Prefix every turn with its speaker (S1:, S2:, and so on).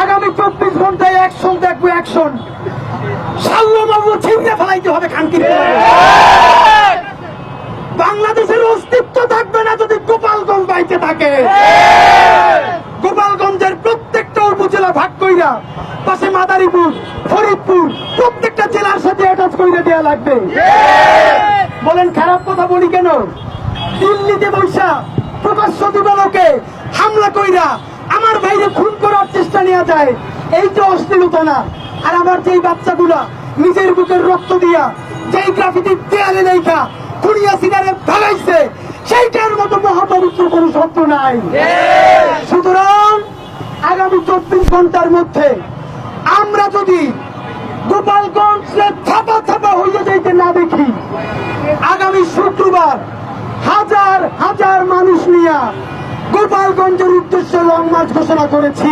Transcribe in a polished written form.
S1: আগামী 24 ঘন্টায় অ্যাকশন দেখবো, অ্যাকশন। সাল্লাল্লাহু ছিঁড়ে ফেলাইতে হবে খানকির। বাংলাদেশের অস্তিত্ব থাকবে না যদি গোপালগঞ্জ বাইতে থাকে। গোপালগঞ্জের প্রত্যেকটা উপজেলা ভাগ কইরা পাশে মাদারীপুর, ফরিদপুর প্রত্যেকটা জেলার সাথে অ্যাটাচ করে দেওয়া লাগবে। বলেন খারাপ কথা বলি কেন? দিল্লিতে বৈশা প্রকাশ্য দিবালোকে হামলা কইরা আমার ভাইরে খুন করার চেষ্টা নেওয়া যায়, এই তো অশ্লীলতা না? আর আমার যেই বাচ্চাগুলা নিজের বুকের রক্ত দিয়া যেই গ্রাফিতির দেয়ালে লেখা খুনিয়া সিনারে ভাগাইছে, সেইটার মতো মহাপবিত্র কোন শব্দ নাই। সুতরাং আগামী 24 ঘন্টার মধ্যে আমরা যদি গোপালগঞ্জে ছাপা ছাপা হইয়া যাইতে না দেখি, আগামী শুক্রবার হাজার হাজার মানুষ নিয়ে গোপালগঞ্জের উদ্দেশ্যে লং মার্চ ঘোষণা করেছি।